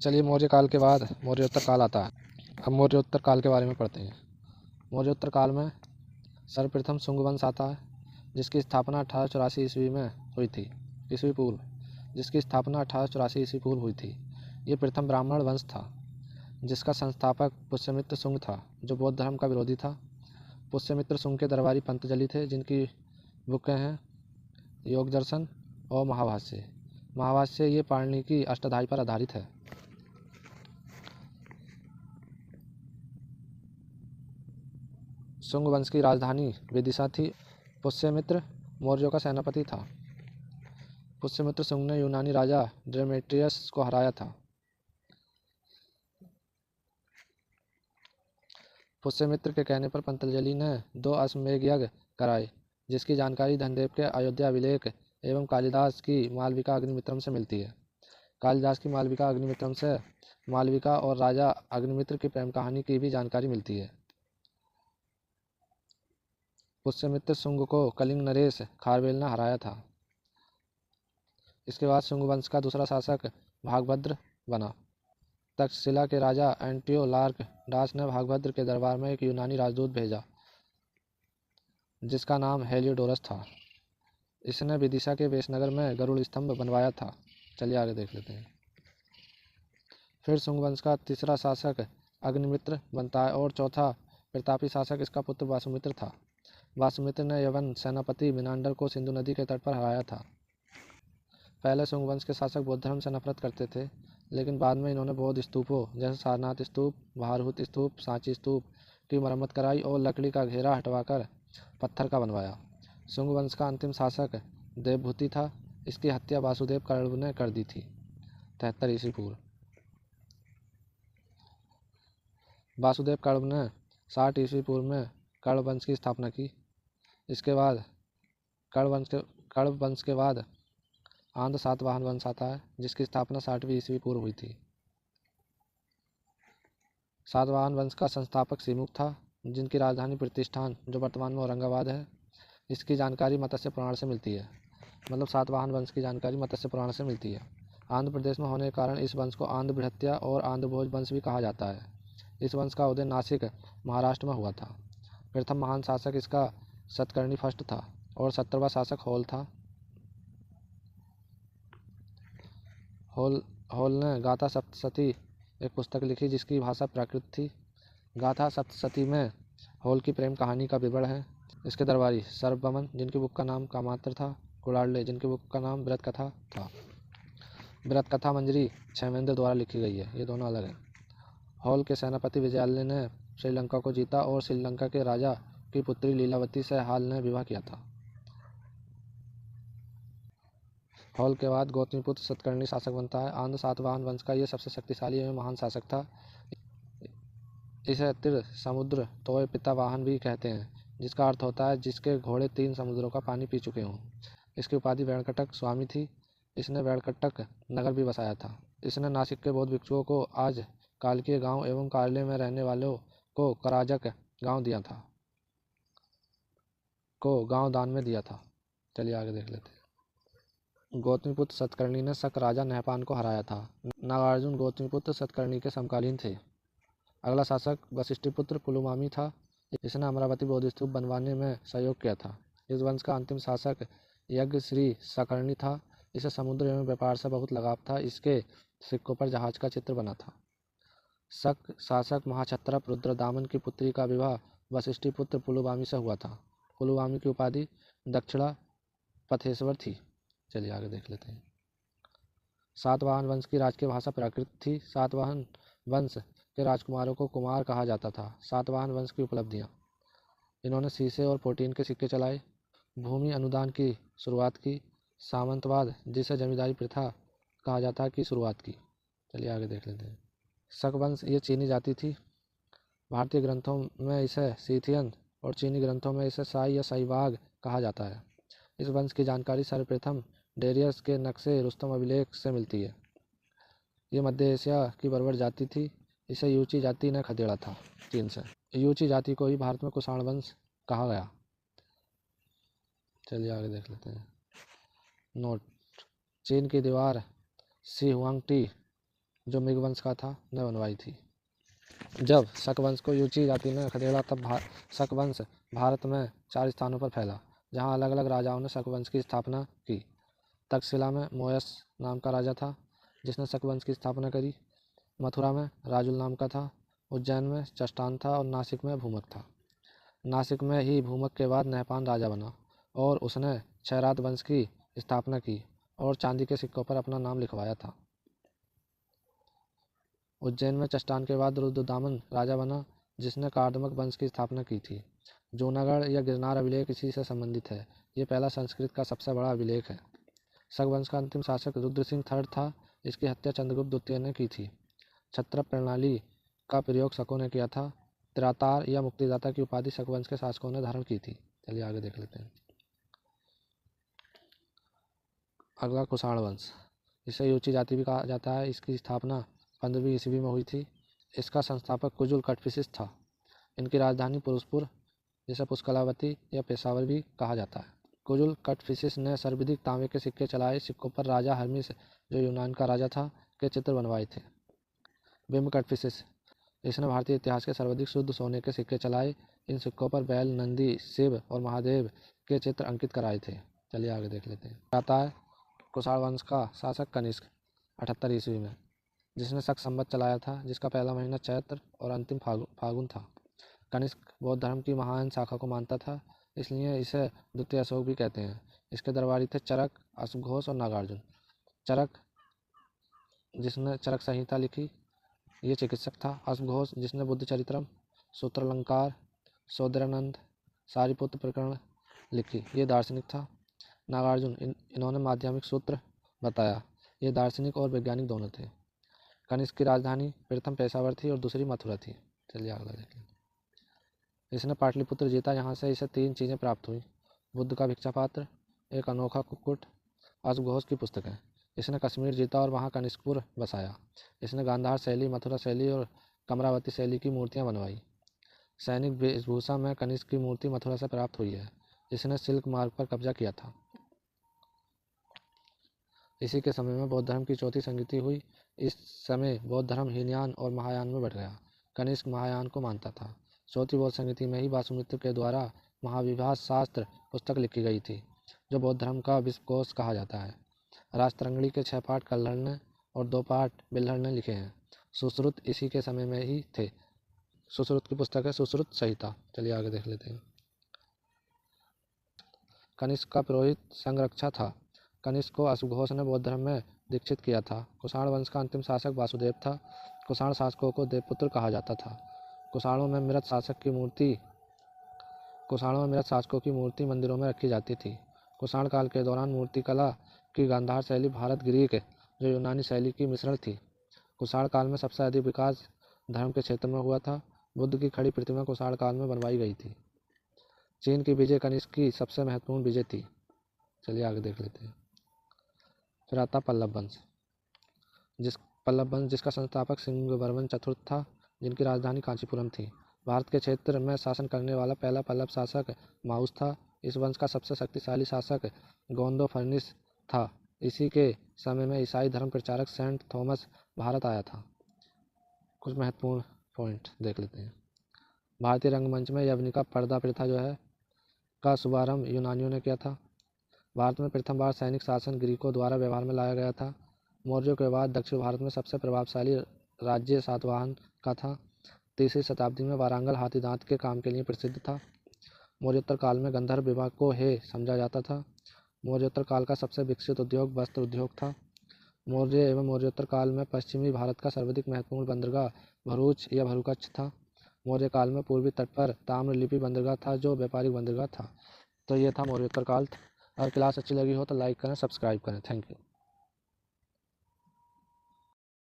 चलिए मौर्य काल के बाद मौर्योत्तर काल आता है। अब मौर्योत्तर काल के बारे में पढ़ते हैं। मौर्योत्तर काल में सर्वप्रथम शुंग वंश आता है, जिसकी स्थापना 1884 ईस्वी में हुई थी, ईस्वी पूर्व, जिसकी स्थापना 1884 ईस्वी पूर्व हुई थी। ये प्रथम ब्राह्मण वंश था, जिसका संस्थापक पुष्यमित्र शुंग था, जो बौद्ध धर्म का विरोधी था। पुष्यमित्र शुंग के दरबारी पंतजलि थे, जिनकी बुकें हैं योग दर्शन और महाभाष्य। महाभाष्य ये पाणिनि की अष्टाध्यायी पर आधारित है। शुंग वंश की राजधानी विदिशा थी। पुष्यमित्र मौर्यों का सेनापति था। पुष्यमित्र शुंग ने यूनानी राजा डेमेट्रियस को हराया था। पुष्यमित्र के कहने पर पतंजलि ने 2 अश्वमेध यज्ञ कराए, जिसकी जानकारी धनदेव के अयोध्या अभिलेख एवं कालिदास की मालविका अग्निमित्रम से मिलती है। कालिदास की मालविका अग्निमित्रम से मालविका और राजा अग्निमित्र की प्रेम कहानी की भी जानकारी मिलती है। पुष्यमित्र शुंग को कलिंग नरेश खारवेल ने हराया था। इसके बाद शुंग वंश का दूसरा शासक भागभद्र बना। तक्षशिला के राजा एंटियोलार्क दास ने भागभद्र के दरबार में एक यूनानी राजदूत भेजा, जिसका नाम हेलियोडोरस था। इसने विदिशा के वेशनगर में गरुड़ स्तंभ बनवाया था। चलिए आगे देख लेते हैं। फिर शुंग वंश का तीसरा शासक अग्निमित्र बनता है और चौथा प्रतापी शासक इसका पुत्र वासुमित्र था। वासुमित्र ने यवन सेनापति मिनांडर को सिंधु नदी के तट पर हराया था। पहले शुंग वंश के शासक बौद्ध धर्म से नफरत करते थे, लेकिन बाद में इन्होंने बौद्ध स्तूपों जैसे सारनाथ स्तूप, भारहूत स्तूप, सांची स्तूप की मरम्मत कराई और लकड़ी का घेरा हटवाकर पत्थर का बनवाया। शुंग वंश का अंतिम शासक देवभूति था। इसकी हत्या वासुदेव कर्ण ने कर दी थी 73 ईस्वी पूर्व। वासुदेव कर्ण ने 60 ईस्वी पूर्व में कर्ण वंश की स्थापना की। इसके बाद कर्ण वंश के बाद आंध्र सातवाहन वंश आता है, जिसकी स्थापना 60वीं ईस्वी पूर्व हुई थी। सातवाहन वंश का संस्थापक सिमुक था, जिनकी राजधानी प्रतिष्ठान जो वर्तमान में औरंगाबाद है। इसकी जानकारी मत्स्य पुराण से मिलती है। मतलब सातवाहन वंश की जानकारी मत्स्य पुराण से मिलती है। आंध्र प्रदेश में होने के कारण इस वंश को आंध्र बृहत्या और आंध्र भोज वंश भी कहा जाता है। इस वंश का उदय नासिक महाराष्ट्र में हुआ था। प्रथम महान शासक इसका सतकर्णी फर्स्ट था और 17वां शासक होल था। होल ने गाथा सप्तशती एक पुस्तक लिखी, जिसकी भाषा प्राकृत थी। गाथा सप्तशती में होल की प्रेम कहानी का विवरण है। इसके दरबारी सर्वबमन, जिनकी बुक का नाम कामात्र था, कुड़ाले, जिनकी बुक का नाम व्रत कथा था। व्रत कथा मंजरी क्षेमेंद्र द्वारा लिखी गई है, ये दोनों अलग हैं। होल के सेनापति विजयालय ने श्रीलंका को जीता और श्रीलंका के राजा की पुत्री लीलावती से हाल ने विवाह किया था। होल के बाद गौतमीपुत्र सतकर्णी शासक बनता है। आंध्र सातवाहन वंश का यह सबसे शक्तिशाली एवं महान शासक था। इसे तिर समुद्र तोय पिता वाहन भी कहते हैं, जिसका अर्थ होता है जिसके घोड़े 3 समुद्रों का पानी पी चुके हों। इसकी उपाधि वेणकटक स्वामी थी। इसने वेणकटक नगर भी बसाया था। इसने नासिक के बौद्ध भिक्षुओं को आज कालकीय गांव एवं कार्ले में रहने वालों को कराजक गांव दान में दिया था। चलिए आगे देख लेते हैं। गौतमीपुत्र सतकर्णी ने शक राजा नहपान को हराया था। नागार्जुन गौतमीपुत्र सतकर्णी के समकालीन थे। अगला शासक वशिष्ठिपुत्र पुलुमामी था। इसने अमरावती बौद्ध स्तूप बनवाने में सहयोग किया था। इस वंश का अंतिम शासक यज्ञ श्री सकर्णी था। इसे समुद्र एवं व्यापार से बहुत लगाव था। इसके सिक्कों पर जहाज का चित्र बना था। शक शासक महाक्षत्रप रुद्रदामन की पुत्री का विवाह वशिष्ठिपुत्र पुलुमामी से हुआ था। पुलुमामी की उपाधि दक्षिणा पथेश्वर थी। चलिए आगे देख लेते हैं। सातवाहन वंश की राजकीय भाषा प्राकृत थी। सातवाहन वंश के राजकुमारों को कुमार कहा जाता था। सातवाहन वंश की उपलब्धियां: इन्होंने सीसे और प्रोटीन के सिक्के चलाए, भूमि अनुदान की शुरुआत की, सामंतवाद जिसे जमींदारी प्रथा कहा जाता है की शुरुआत की। चलिए आगे देख लेते हैं। शक वंश ये चीनी जाति थी। भारतीय ग्रंथों में इसे सीथियन और चीनी ग्रंथों में इसे साई या साईवाग कहा जाता है। इस वंश की जानकारी सर्वप्रथम डेरियस के नक्शे रुस्तम अभिलेख से मिलती है। ये मध्य एशिया की बर्बर जाति थी। इसे यूची जाति ने खदेड़ा था चीन से। यूची जाति को ही भारत में कुषाण वंश कहा गया। चलिए आगे देख लेते हैं। नोट: चीन की दीवार शी हुआंग टी जो मिग वंश का था, ने बनवाई थी। जब शक वंश को युची जाति ने खदेड़ा तब शक वंश भारत में 4 स्थानों पर फैला, जहाँ अलग अलग राजाओं ने शक वंश की स्थापना की। तक्षशिला में मोयस नाम का राजा था, जिसने शक वंश की स्थापना करी। मथुरा में राजुल नाम का था। उज्जैन में चष्टान था और नासिक में भूमक था। नासिक में ही भूमक के बाद नहपान राजा बना और उसने क्षयरात वंश की स्थापना की और चांदी के सिक्कों पर अपना नाम लिखवाया था। उज्जैन में चष्टान के बाद रुद्रदामन राजा बना, जिसने कार्दमक वंश की स्थापना की थी। जूनागढ़ या गिरनार अभिलेख इसी से संबंधित है। ये पहला संस्कृत का सबसे बड़ा अभिलेख है। शक वंश का अंतिम शासक रुद्रसिंह थर्ड था। इसकी हत्या चंद्रगुप्त द्वितीय ने की थी। छत्रप प्रणाली का प्रयोग शकों ने किया था। त्रातार या मुक्तिदाता की उपाधि शक वंश के शासकों ने धारण की थी। चलिए आगे देख लेते हैं। अगला कुषाण वंश, इसे युची जाति भी कहा जाता है। इसकी स्थापना 15वीं ईस्वी में हुई थी। इसका संस्थापक कुजुल कटफिसिस था। इनकी राजधानी पुरुषपुर, जिसे पुष्कलावती या पेशावर भी कहा जाता है। कुजुल कटफिसिस ने सर्वाधिक तांबे के सिक्के चलाए। सिक्कों पर राजा हर्मिस, जो यूनान का राजा था, के चित्र बनवाए थे। बिम्ब कटफिसिस, इसने भारतीय इतिहास के सर्वाधिक शुद्ध सोने के सिक्के चलाए। इन सिक्कों पर बैल, नंदी, शिव और महादेव के चित्र अंकित कराए थे। चलिए आगे देख लेते हैं। आता है कुषाण वंश का शासक कनिष्क 78 ईस्वी में, जिसने शक संवत चलाया था, जिसका पहला महीना चैत्र और अंतिम फागुन था। कनिष्क बौद्ध धर्म की महायान शाखा को मानता था, इसलिए इसे द्वितीय अशोक भी कहते हैं। इसके दरबारी थे चरक, अश्वघोष और नागार्जुन। चरक, जिसने चरक संहिता लिखी, ये चिकित्सक था। अश्वघोष, जिसने बुद्ध चरित्रम, सूत्रालंकार, सौदरानंद, सारिपुत्र प्रकरण लिखी, ये दार्शनिक था। नागार्जुन, इन्होंने माध्यमिक सूत्र बताया। ये दार्शनिक और वैज्ञानिक दोनों थे। कनिष्क की राजधानी प्रथम पेशावर थी और दूसरी मथुरा थी। चलिए अगला देखें। इसने पाटलिपुत्र जीता। यहाँ से इसे 3 चीज़ें प्राप्त हुई: बुद्ध का भिक्षा पात्र, एक अनोखा कुक्कुट, अश्वघोष की पुस्तकें। इसने कश्मीर जीता और वहाँ कनिष्कपुर बसाया। इसने गांधार शैली, मथुरा शैली और कमरावती शैली की मूर्तियाँ बनवाई। सैनिक वेशभूषा में कनिष्क की मूर्ति मथुरा से प्राप्त हुई है। इसने सिल्क मार्ग पर कब्जा किया था। इसी के समय में बौद्ध धर्म की चौथी संगति हुई। इस समय बौद्ध धर्म हीनयान और महायान में बढ़ गया। कनिष्क महायान को मानता था। चौथी बौद्ध संगति में ही वासुमित्र के द्वारा महाविभास शास्त्र पुस्तक लिखी गई थी, जो बौद्ध धर्म का विश्वकोश कहा जाता है। राजतरंगिणी के 6 पाठ कल्हड़ ने और 2 पाठ बिल्हड़ ने लिखे हैं। सुश्रुत इसी के समय में ही थे। सुश्रुत की पुस्तक है सुश्रुत संहिता। चलिए आगे देख लेते हैं। कनिष्क का पुरोहित संरक्षा था। कनिष्क को अश्वघोष ने बौद्ध धर्म में दीक्षित किया था। कुषाण वंश का अंतिम शासक वासुदेव था। कुषाण शासकों को देवपुत्र कहा जाता था। कुषाणों में मृत शासकों की मूर्ति मंदिरों में रखी जाती थी। कुषाण काल के दौरान मूर्तिकला की गांधार शैली भारत ग्रीक, जो यूनानी शैली की मिश्रण थी। कुषाण काल में सबसे अधिक विकास धर्म के क्षेत्र में हुआ था। बुद्ध की खड़ी प्रतिमा कुषाण काल में बनवाई गई थी। चीन की विजय कनिष्क की सबसे महत्वपूर्ण विजय थी। चलिए आगे देख लेते हैं। फिर आता पल्लव वंश, जिसका संस्थापक सिंहवर्मन चतुर्थ था, जिनकी राजधानी कांचीपुरम थी। भारत के क्षेत्र में शासन करने वाला पहला पल्लव शासक माउस था। इस वंश का सबसे शक्तिशाली शासक गोंदोफर्निस था। इसी के समय में ईसाई धर्म प्रचारक सेंट थॉमस भारत आया था। कुछ महत्वपूर्ण पॉइंट देख लेते हैं। भारतीय रंगमंच में यवनिका पर्दा प्रथा का शुभारंभ यूनानियों ने किया था। भारत में प्रथम बार सैनिक शासन ग्रीकों द्वारा व्यवहार में लाया गया था। मौर्यों के बाद दक्षिण भारत में सबसे प्रभावशाली राज्य सातवाहन का था। 3वीं शताब्दी में वारंगल हाथी दांत के काम के लिए प्रसिद्ध था। मौर्योत्तर काल में गंधर्व विवाह को हे समझा जाता था। मौर्योत्तर काल का सबसे विकसित उद्योग वस्त्र उद्योग था। मौर्य एवं मौर्योत्तर काल में पश्चिमी भारत का सर्वाधिक महत्वपूर्ण बंदरगाह भरूच या भरूकच्छ था। मौर्य काल में पूर्वी तट पर ताम्रलिपि बंदरगाह था, जो व्यापारिक बंदरगाह था। तो ये था मौर्योत्तर काल। अगर क्लास अच्छी लगी हो तो लाइक करें, सब्सक्राइब करें। Thank you.